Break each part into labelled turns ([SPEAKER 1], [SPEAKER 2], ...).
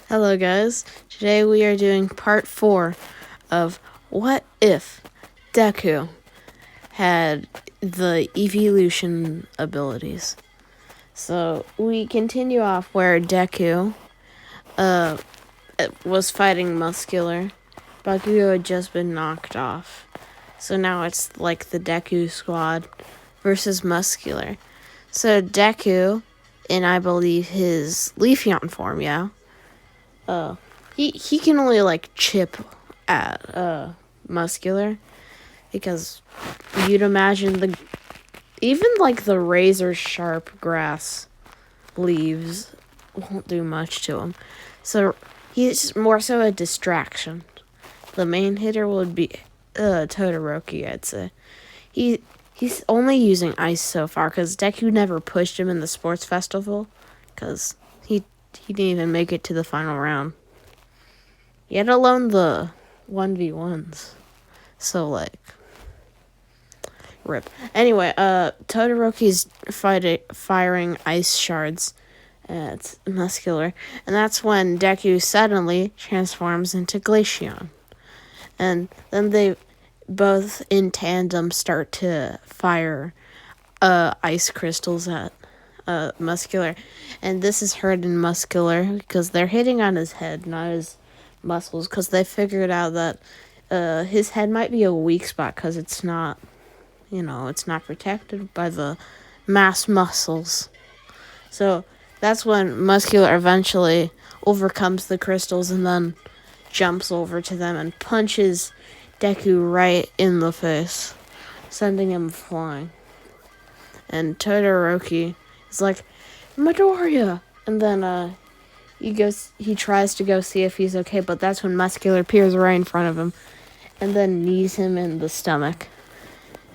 [SPEAKER 1] Hello, guys. Today we are doing part 4 of What If Deku had the evolution abilities. So we continue off where Deku was fighting Muscular. Bakugo had just been knocked off. So now it's like the Deku squad versus Muscular. So Deku, in I believe his Leafeon form, he can only like chip at Muscular, because you'd imagine even like the razor sharp grass leaves won't do much to him. So he's more so a distraction. The main hitter would be Todoroki, I'd say. He's only using ice so far because Deku never pushed him in the sports festival, because he didn't even make it to the final round. Yet alone the 1v1s. So, like, rip. Anyway, Todoroki's firing ice shards at Muscular, and that's when Deku suddenly transforms into Glaceon. And then they both in tandem start to fire ice crystals at Muscular. And this is hurting Muscular because they're hitting on his head, not his muscles, because they figured out that his head might be a weak spot because it's not protected by the mass muscles. So that's when Muscular eventually overcomes the crystals and then jumps over to them and punches Deku right in the face, sending him flying. And Todoroki is like, Midoriya! And then he tries to go see if he's okay, but that's when Muscular appears right in front of him and then knees him in the stomach.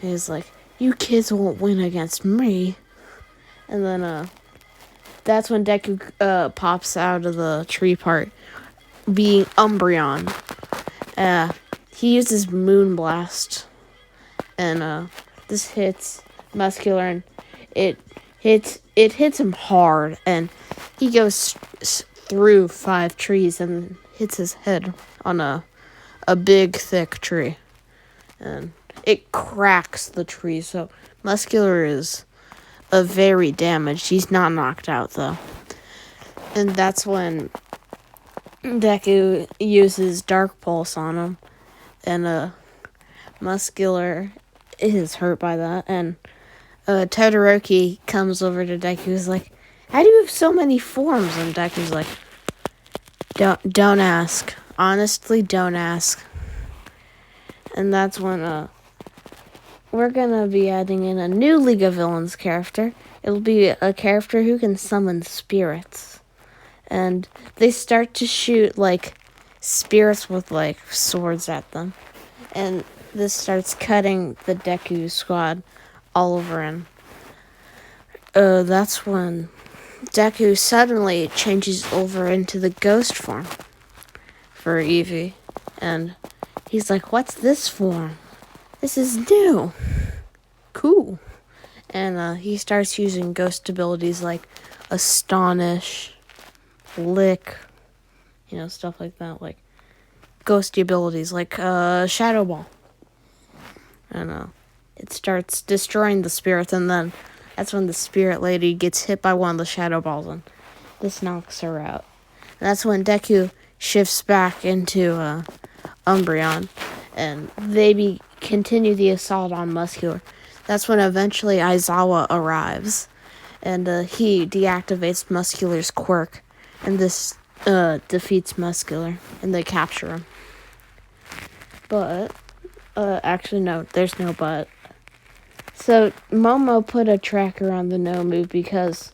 [SPEAKER 1] And he's like, you kids won't win against me. And then that's when Deku pops out of the tree part, being Umbreon. He uses Moonblast, and this hits Muscular, and it hits him hard, and he goes through 5 trees and hits his head on a big thick tree, and it cracks the tree. So Muscular is very damaged. He's not knocked out though, and that's when Deku uses Dark Pulse on him, and Muscular is hurt by that, and Todoroki comes over to Deku. He's like, how do you have so many forms? And Deku's like, don't ask. Honestly, don't ask. And that's when we're gonna be adding in a new League of Villains character. It'll be a character who can summon spirits. And they start to shoot like spirits with like swords at them. And this starts cutting the Deku squad all over, and that's when Deku suddenly changes over into the ghost form for Eevee. And he's like, what's this form? This is new. Cool. And he starts using ghost abilities like Astonish, Lick, stuff like that, like ghosty abilities like Shadow Ball. And it starts destroying the spirits, and then that's when the spirit lady gets hit by one of the shadow balls, and this knocks her out. And that's when Deku shifts back into Umbreon, and they continue the assault on Muscular. That's when eventually Aizawa arrives, and he deactivates Muscular's quirk, and this defeats Muscular, and they capture him. But actually no, there's no but. So Momo put a tracker on the no move because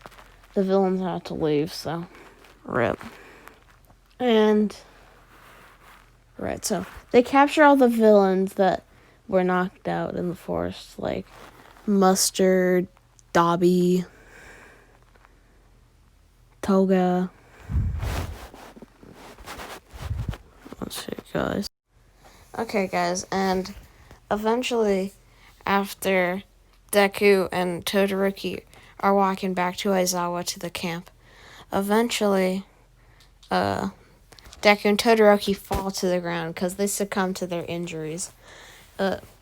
[SPEAKER 1] the villains had to leave, so rip. And right, so they capture all the villains that were knocked out in the forest, like Mustard, Dobby, Toga. Let's see, guys. Okay, guys, and eventually, after Deku and Todoroki are walking back to Aizawa to the camp, eventually, Deku and Todoroki fall to the ground because they succumb to their injuries.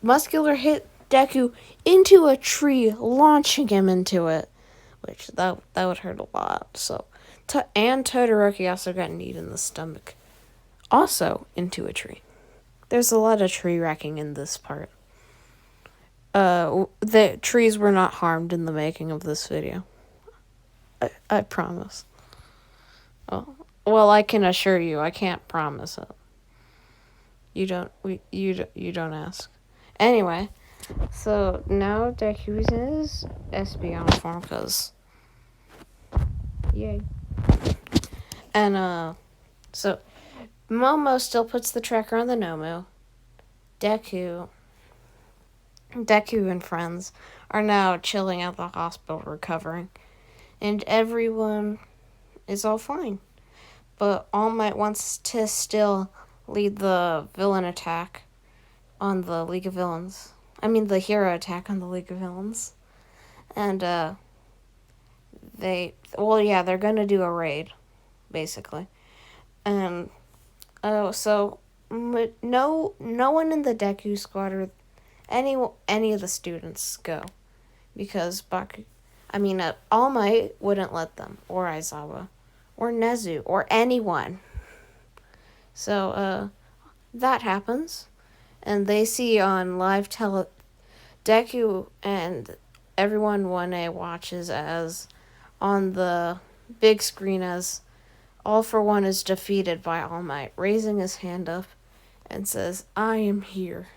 [SPEAKER 1] Muscular hit Deku into a tree, launching him into it, which that would hurt a lot. So, and Todoroki also got kneed in the stomach, also into a tree. There's a lot of tree wrecking in this part. The trees were not harmed in the making of this video. I promise. Oh, well, I can assure you, I can't promise it. You don't ask. Anyway, so now Deku's in his Espeon form, cause yay. And so Momo still puts the tracker on the Nomu. Deku and friends are now chilling at the hospital recovering, and everyone is all fine. But All Might wants to still lead the villain attack on the League of Villains. I mean the hero attack on the League of Villains. And they're gonna do a raid, basically. And so no one in the Deku squad or any of the students go, because All Might wouldn't let them, or Aizawa, or Nezu, or anyone. So that happens, and they see on live Deku and everyone 1A watches as on the big screen as All for One is defeated by All Might, raising his hand up and says, "I am here,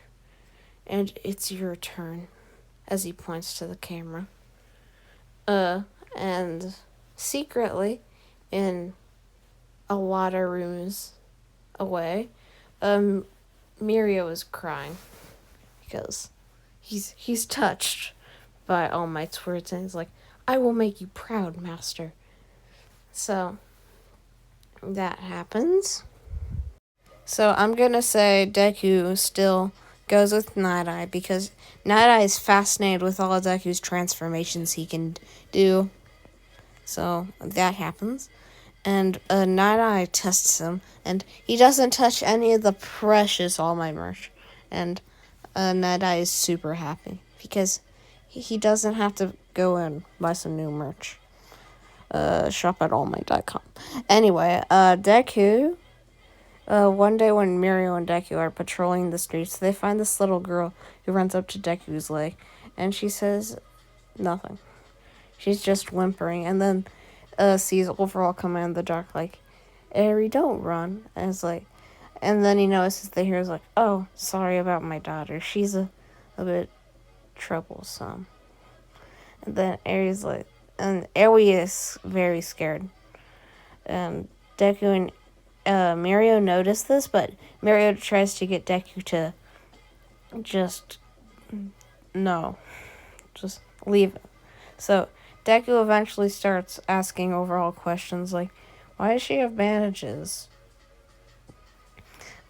[SPEAKER 1] and it's your turn," as he points to the camera. And secretly, in a lot of rooms away, Mirio is crying because he's touched by All Might's words, and he's like, "I will make you proud, master." So that happens. So I'm gonna say Deku still goes with Night Eye because Night Eye is fascinated with all of Deku's transformations he can do. So that happens. And Night Eye tests him, and he doesn't touch any of the precious All Might merch. And Night Eye is super happy because he doesn't have to go and buy some new merch. Shop at allmight.com. Anyway, Deku, one day when Mirio and Deku are patrolling the streets, they find this little girl who runs up to Deku's leg, and she says nothing. She's just whimpering, and then sees Overall come in the dark like, "Eri, don't run." And it's like, and then he notices the hero's like, "Oh, sorry about my daughter. She's a bit troublesome." And then Eri's like, and Eri is very scared. And Deku and Mirio notice this, but Mirio tries to get Deku to just leave it. So Deku eventually starts asking Overall questions like, "Why does she have bandages?"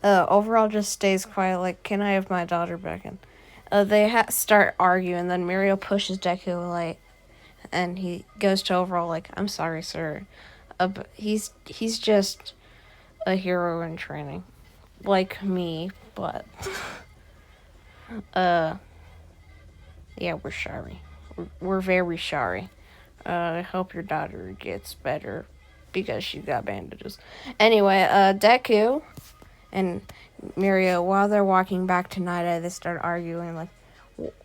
[SPEAKER 1] Overall just stays quiet like, "Can I have my daughter back?" And they start arguing, then Mirio pushes Deku away, and he goes to Overall like, "I'm sorry, sir." But he's just a hero in training, like me, but yeah, we're sorry. We're very sorry. I hope your daughter gets better because she got bandages. Anyway, Deku and Mirio, while they're walking back to Night Eye, they start arguing like,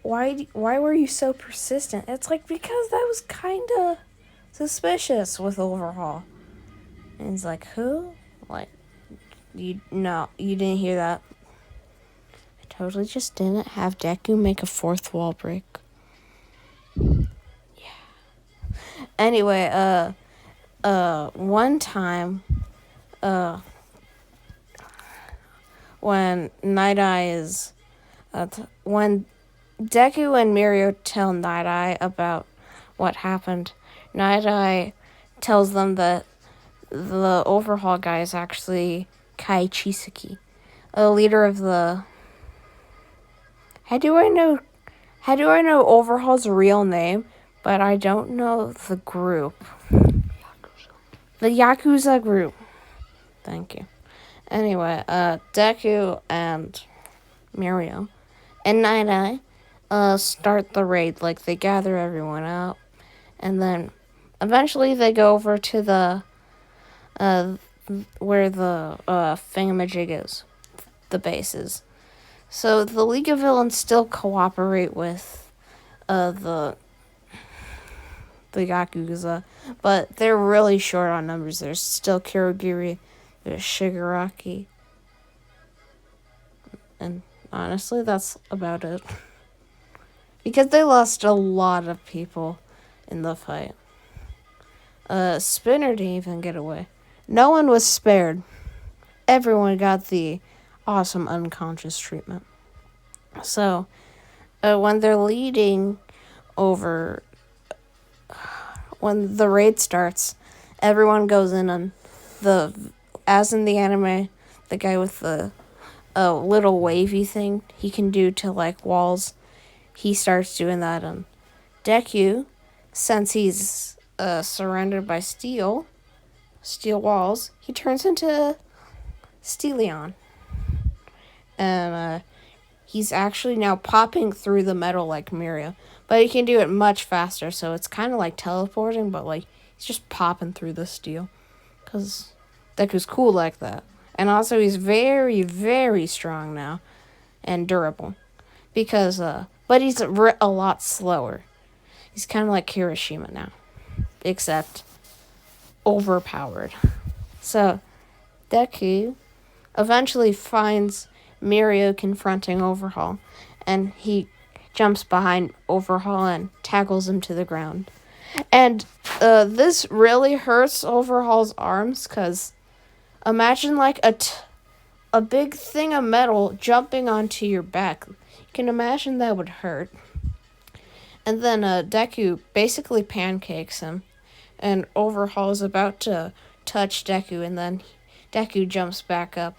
[SPEAKER 1] why were you so persistent? It's like, because that was kind of suspicious with Overhaul. And he's like, who? Like, you didn't hear that. I totally just didn't have Deku make a fourth wall break. Yeah. Anyway, one time, when Night Eye is, when Deku and Mirio tell Night Eye about what happened, Night Eye tells them that the Overhaul guy is actually Kai Chisaki, a leader of the... How do I know Overhaul's real name, but I don't know the group? The Yakuza group. Thank you. Anyway, Deku and Mirio and Night Eye start the raid. Like, they gather everyone out, and then eventually they go over to the where the thingamajig is, the base is. So the League of Villains still cooperate with the Yakuza, but they're really short on numbers. There's still Kurogiri, there's Shigaraki, and honestly, that's about it. Because they lost a lot of people in the fight. Spinner didn't even get away. No one was spared. Everyone got the awesome unconscious treatment. So, when they're leading over, when the raid starts, everyone goes in on as in the anime, the guy with the little wavy thing he can do to like walls, he starts doing that. And Deku, since he's surrounded by steel walls, he turns into Steelion. And he's actually now popping through the metal like Mirio. But he can do it much faster, so it's kind of like teleporting, but like he's just popping through the steel. Because Deku's cool like that. And also he's very, very strong now. And durable. Because, but he's a lot slower. He's kind of like Kirishima now. Except overpowered. So, Deku eventually finds Mirio confronting Overhaul, and he jumps behind Overhaul and tackles him to the ground. And this really hurts Overhaul's arms, because imagine like a big thing of metal jumping onto your back. You can imagine that would hurt. And then Deku basically pancakes him, and Overhaul is about to touch Deku, and then Deku jumps back up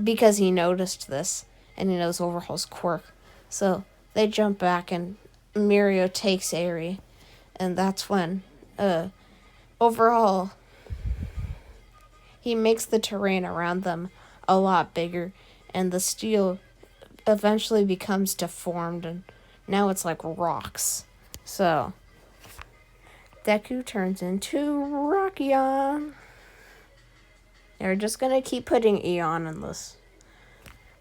[SPEAKER 1] because he noticed this, and he knows Overhaul's quirk. So they jump back, and Mirio takes Eri, and that's when Overhaul, he makes the terrain around them a lot bigger, and the steel eventually becomes deformed, and now it's like rocks. So Deku turns into Rockion. We're just going to keep putting Eon in this.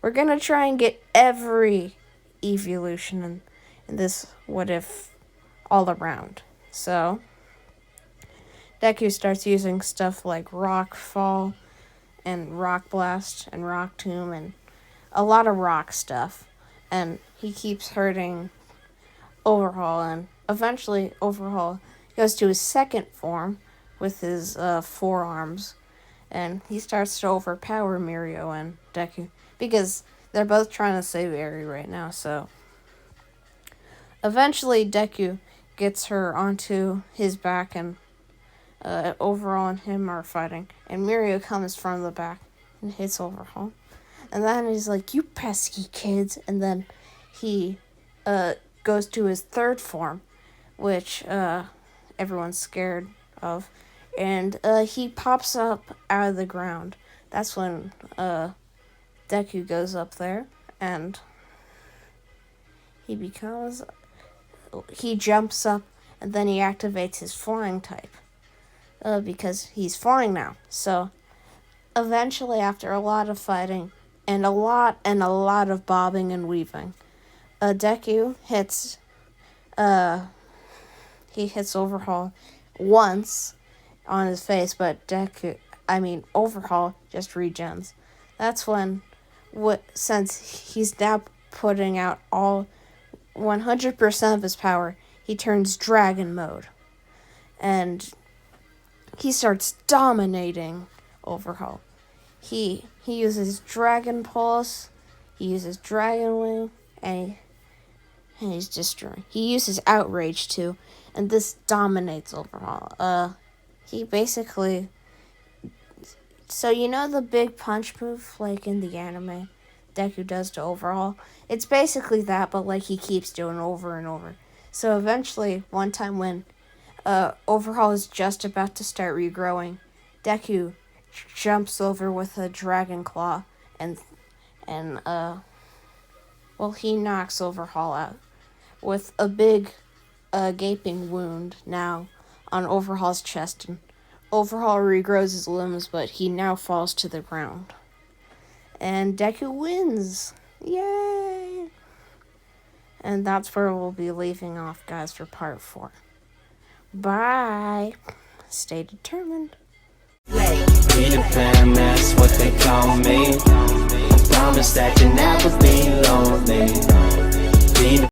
[SPEAKER 1] We're going to try and get every evolution in this what if all around. So Deku starts using stuff like Rock Fall and Rock Blast and Rock Tomb and a lot of rock stuff. And he keeps hurting Overhaul, and eventually Overhaul goes to his second form with his forearms, and he starts to overpower Mirio and Deku because they're both trying to save Eri right now. So eventually Deku gets her onto his back, and Overhaul and him are fighting, and Mirio comes from the back and hits Overhaul. And then he's like, "You pesky kids," and then he goes to his third form, which everyone's scared of, and he pops up out of the ground. That's when Deku goes up there, and he jumps up, and then he activates his flying type, because he's flying now. So eventually, after a lot of fighting and a lot of bobbing and weaving, Deku hits Overhaul once on his face, but Overhaul just regens. That's when, since he's now putting out all 100% of his power, he turns dragon mode, and he starts dominating Overhaul. He uses Dragon Pulse, he uses Dragon Wing, and he's destroying. He uses Outrage too, and this dominates Overhaul. He basically, so you know the big punch move like in the anime Deku does to Overhaul? It's basically that, but like he keeps doing over and over. So eventually, one time when Overhaul is just about to start regrowing, Deku jumps over with a dragon claw and he knocks Overhaul out with a big gaping wound now on Overhaul's chest, and Overhaul regrows his limbs, but he now falls to the ground. And Deku wins! Yay! And that's where we'll be leaving off, guys, for part 4. Bye! Stay determined.
[SPEAKER 2] Be the plan, that's what they call me. Promise that you'll never be lonely. Be the